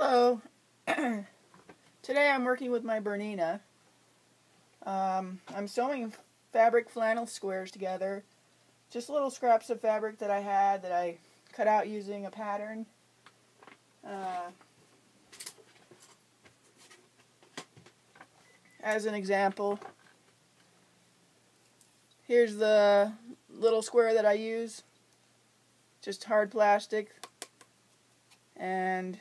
Hello. Today I'm working with my Bernina. I'm sewing fabric flannel squares together. Just little scraps of fabric that I had that I cut out using a pattern. As an example, here's the little square that I use. Just hard plastic. And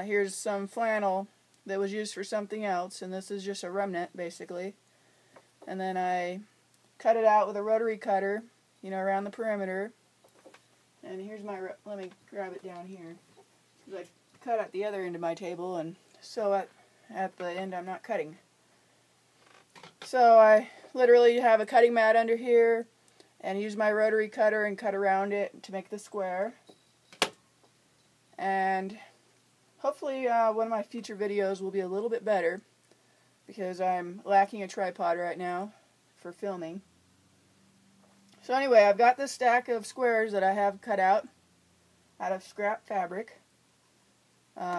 here's some flannel that was used for something else, and this is just a remnant basically. And then I cut it out with a rotary cutter, around the perimeter. And here's my, let me grab it down here. I cut at the other end of my table and sew at the end I'm not cutting. So I literally have a cutting mat under here and use my rotary cutter and cut around it to make the square. And hopefully one of my future videos will be a little bit better because I'm lacking a tripod right now for filming. So anyway, I've got this stack of squares that I have cut out of scrap fabric.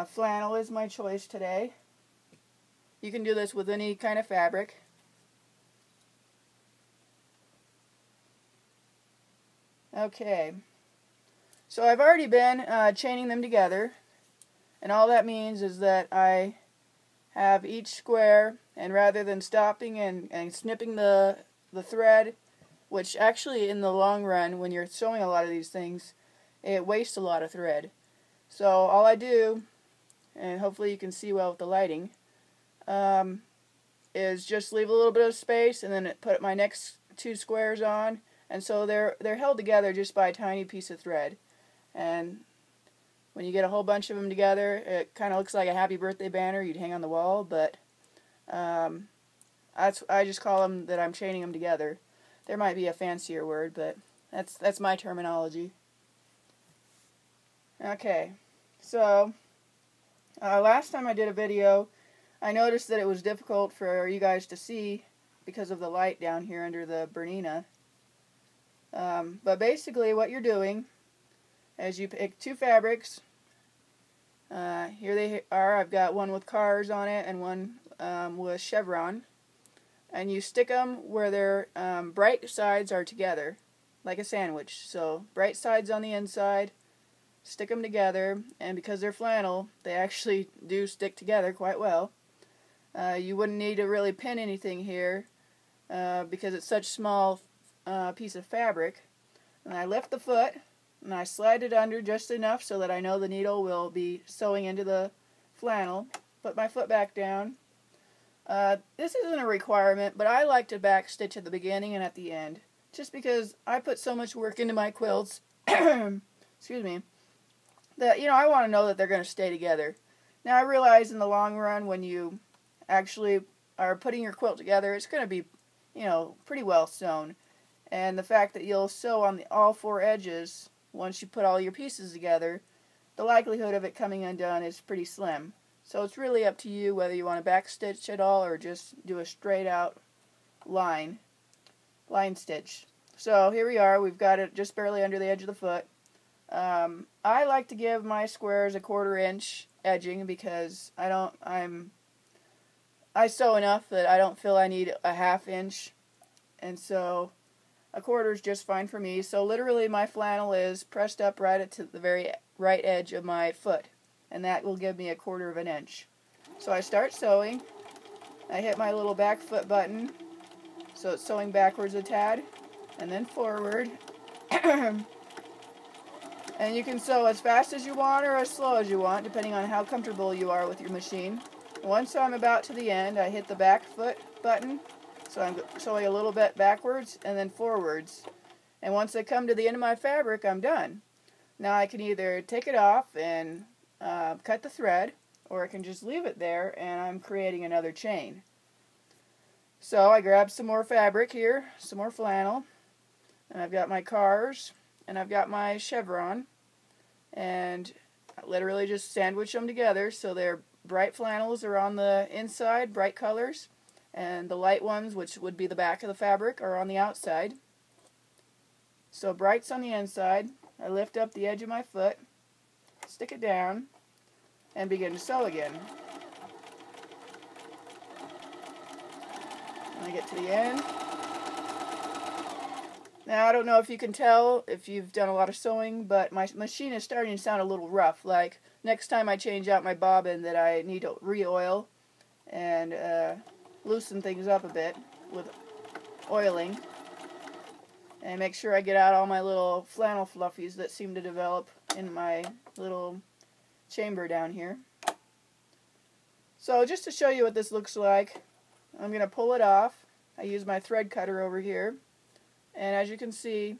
Flannel is my choice today. You can do this with any kind of fabric. Okay, so I've already been chaining them together, and all that means is that I have each square, and rather than stopping and snipping the thread, which actually in the long run when you're sewing a lot of these things, it wastes a lot of thread. So all I do, and hopefully you can see well with the lighting, is just leave a little bit of space and then put my next two squares on, and so they're held together just by a tiny piece of thread. And when you get a whole bunch of them together, it kind of looks like a happy birthday banner you'd hang on the wall, but I just call them that I'm chaining them together. There might be a fancier word, but that's my terminology. Okay, so last time I did a video, I noticed that it was difficult for you guys to see because of the light down here under the Bernina. But basically what you're doing is you pick two fabrics. Here they are. I've got one with cars on it and one with chevron. And you stick them where their bright sides are together, like a sandwich. So bright sides on the inside, stick them together, and because they're flannel, they actually do stick together quite well. You wouldn't need to really pin anything here because it's such a small piece of fabric. And I lift the foot and I slide it under just enough so that I know the needle will be sewing into the flannel. Put my foot back down. This isn't a requirement, but I like to back stitch at the beginning and at the end, just because I put so much work into my quilts, excuse me, that, I want to know that they're going to stay together. Now I realize in the long run when you actually are putting your quilt together, it's going to be, pretty well sewn. And the fact that you'll sew on all four edges once you put all your pieces together, the likelihood of it coming undone is pretty slim. So it's really up to you whether you want to back stitch at all or just do a straight out line stitch. So here we are, we've got it just barely under the edge of the foot. I like to give my squares a 1/4 inch edging because I sew enough that I don't feel I need a 1/2 inch, and so a 1/4 is just fine for me. So literally my flannel is pressed up right to the very right edge of my foot, and that will give me a 1/4 inch. So I start sewing. I hit my little back foot button, so it's sewing backwards a tad, and then forward. And you can sew as fast as you want or as slow as you want, depending on how comfortable you are with your machine. Once I'm about to the end, I hit the back foot button, so I'm sewing a little bit backwards and then forwards. And once I come to the end of my fabric, I'm done. Now I can either take it off and cut the thread, or I can just leave it there and I'm creating another chain. So I grab some more fabric here, some more flannel, and I've got my cars and I've got my chevron, and I literally just sandwich them together so their bright flannels are on the inside, bright colors, and the light ones, which would be the back of the fabric, are on the outside. So bright's on the inside. I lift up the edge of my foot, stick it down, and begin to sew again. When I get to the end. Now, I don't know if you can tell if you've done a lot of sewing, but my machine is starting to sound a little rough. Like, next time I change out my bobbin, that I need to re-oil and loosen things up a bit with oiling. And make sure I get out all my little flannel fluffies that seem to develop in my little chamber down here. So, just to show you what this looks like, I'm going to pull it off. I use my thread cutter over here. And as you can see,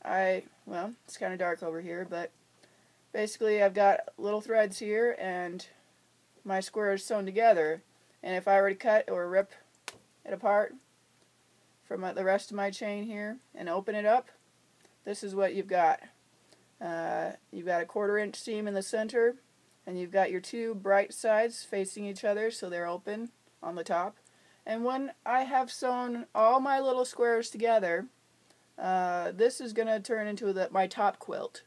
well, it's kind of dark over here, but basically I've got little threads here and my square is sewn together. And if I were to cut or rip it apart from the rest of my chain here and open it up, this is what you've got. You've got a 1/4 inch seam in the center, and you've got your two bright sides facing each other so they're open on the top. And when I have sewn all my little squares together, this is going to turn into my top quilt.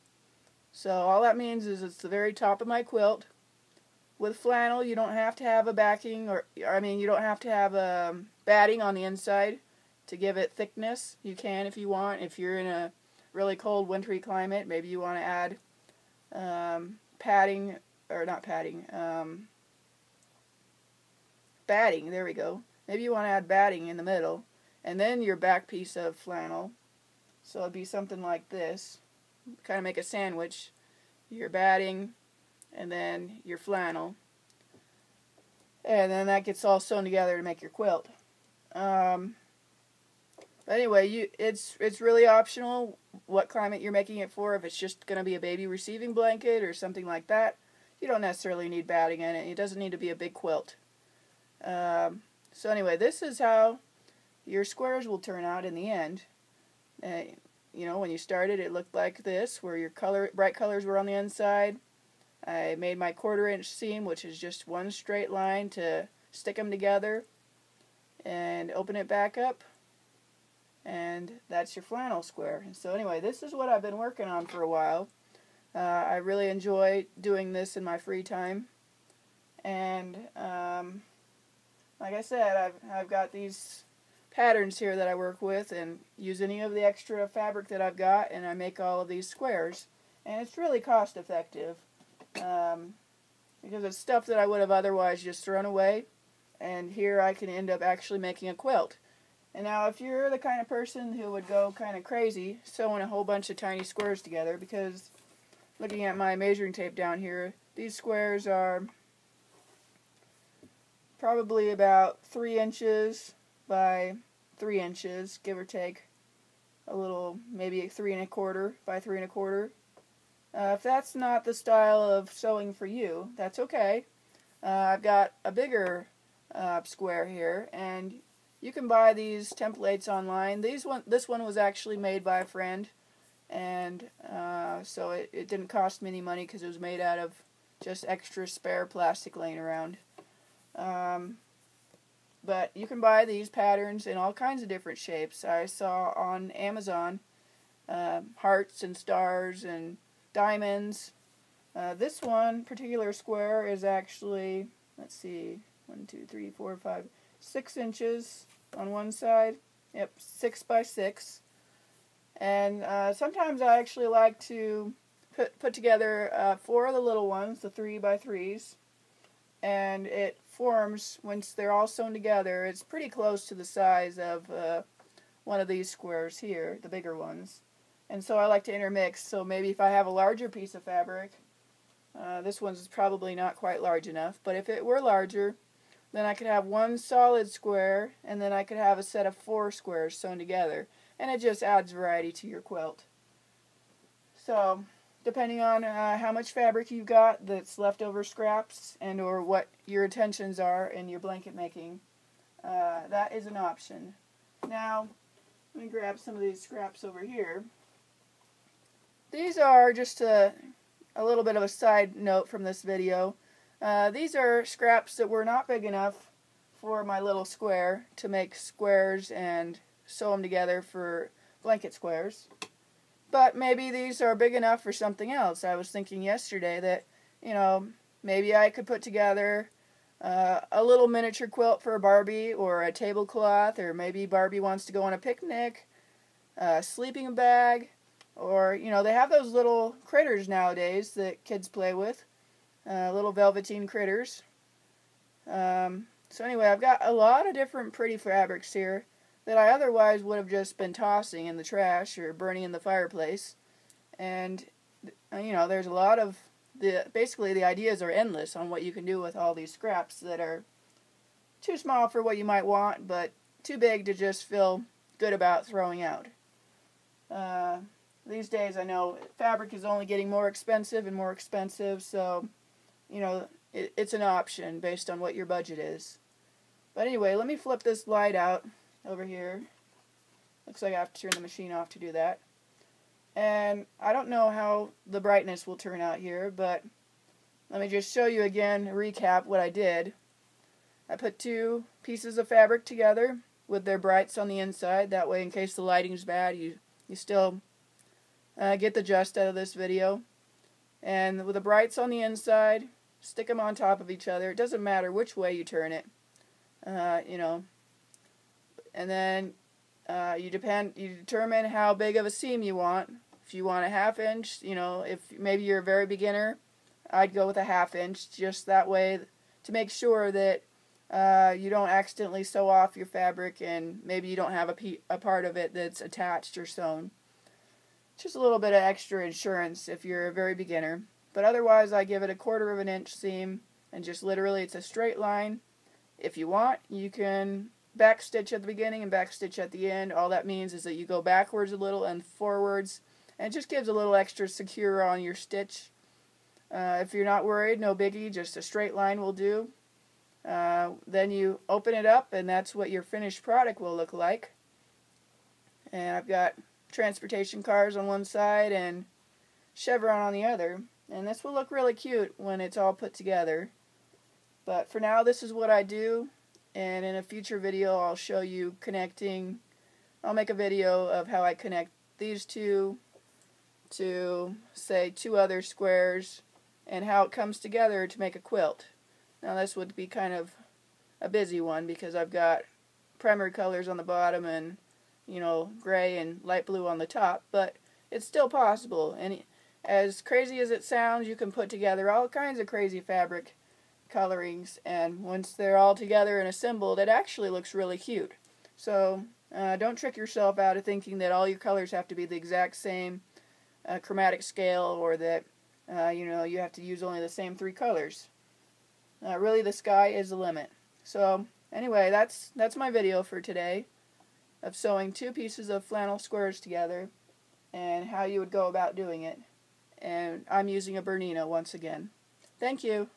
So all that means is it's the very top of my quilt. With flannel, you don't have to have a backing, you don't have to have batting on the inside to give it thickness. You can if you want. If you're in a really cold, wintry climate, maybe you want to add batting. There we go. Maybe you want to add batting in the middle, and then your back piece of flannel. So it'd be something like this. Kind of make a sandwich. Your batting, and then your flannel. And then that gets all sewn together to make your quilt. But anyway, it's really optional what climate you're making it for. If it's just going to be a baby receiving blanket or something like that, you don't necessarily need batting in it. It doesn't need to be a big quilt. So anyway, this is how your squares will turn out in the end. You know, when you started, it looked like this, where your bright colors were on the inside. I made my 1/4 inch seam, which is just one straight line to stick them together, and open it back up, and that's your flannel square. And so anyway, this is what I've been working on for a while. I really enjoy doing this in my free time, and like I said, I've got these patterns here that I work with and use any of the extra fabric that I've got, and I make all of these squares. And it's really cost effective because it's stuff that I would have otherwise just thrown away, and here I can end up actually making a quilt. And now if you're the kind of person who would go kind of crazy sewing a whole bunch of tiny squares together, because looking at my measuring tape down here, these squares are probably about 3 inches by 3 inches, give or take a little, maybe 3 1/4 by 3 1/4. If that's not the style of sewing for you, that's okay. I've got a bigger square here, and you can buy these templates online. This one was actually made by a friend, and so it didn't cost me any money because it was made out of just extra spare plastic laying around. But you can buy these patterns in all kinds of different shapes. I saw on Amazon hearts and stars and diamonds. This one particular square is actually, let's see, 1, 2, 3, 4, 5, 6 inches on one side. Yep, 6 by 6. And sometimes I actually like to put together 4 of the little ones, the 3 by 3s. And it forms, once they're all sewn together, it's pretty close to the size of one of these squares here, the bigger ones. And so I like to intermix, so maybe if I have a larger piece of fabric, this one's probably not quite large enough, but if it were larger, then I could have one solid square, and then I could have a set of 4 squares sewn together, and it just adds variety to your quilt. So, depending on how much fabric you've got that's leftover scraps and or what your intentions are in your blanket making, that is an option. Now, let me grab some of these scraps over here. These are just a little bit of a side note from this video. These are scraps that were not big enough for my little square to make squares and sew them together for blanket squares. But maybe these are big enough for something else. I was thinking yesterday that, you know, maybe I could put together a little miniature quilt for a Barbie, or a tablecloth, or maybe Barbie wants to go on a picnic, a sleeping bag, or, you know, they have those little critters nowadays that kids play with, little velveteen critters. So anyway, I've got a lot of different pretty fabrics here that I otherwise would have just been tossing in the trash or burning in the fireplace. And, you know, there's a lot of, basically the ideas are endless on what you can do with all these scraps that are too small for what you might want, but too big to just feel good about throwing out. These days I know fabric is only getting more expensive and more expensive, so, you know, it's an option based on what your budget is. But anyway, let me flip this light out over here. Looks like I have to turn the machine off to do that. And I don't know how the brightness will turn out here, but let me just show you again, recap what I did. I put two pieces of fabric together with their brights on the inside. That way, in case the lighting's bad, you still get the gist out of this video. And with the brights on the inside, stick them on top of each other. It doesn't matter which way you turn it, you know. And then you determine how big of a seam you want. If you want a 1/2 inch, you know, if maybe you're a very beginner, I'd go with a 1/2 inch, just that way to make sure that you don't accidentally sew off your fabric and maybe you don't have a part of it that's attached or sewn. Just a little bit of extra insurance if you're a very beginner. But otherwise, I give it a 1/4 inch seam, and just literally it's a straight line. If you want, you can back stitch at the beginning and back stitch at the end. All that means is that you go backwards a little and forwards, and it just gives a little extra secure on your stitch. If you're not worried, no biggie, just a straight line will do. Then you open it up, and that's what your finished product will look like. And I've got transportation cars on one side and chevron on the other. And this will look really cute when it's all put together. But for now, this is what I do. And in a future video, I'll show you connecting. I'll make a video of how I connect these two to, say, 2 other squares, and how it comes together to make a quilt. Now this would be kind of a busy one because I've got primary colors on the bottom and, you know, gray and light blue on the top, but it's still possible. And as crazy as it sounds, you can put together all kinds of crazy fabric colorings, and once they're all together and assembled, it actually looks really cute. So don't trick yourself out of thinking that all your colors have to be the exact same chromatic scale, or that you know, you have to use only the same 3 colors. Really, the sky is the limit. So anyway, that's my video for today of sewing 2 pieces of flannel squares together and how you would go about doing it. And I'm using a Bernina once again. Thank you.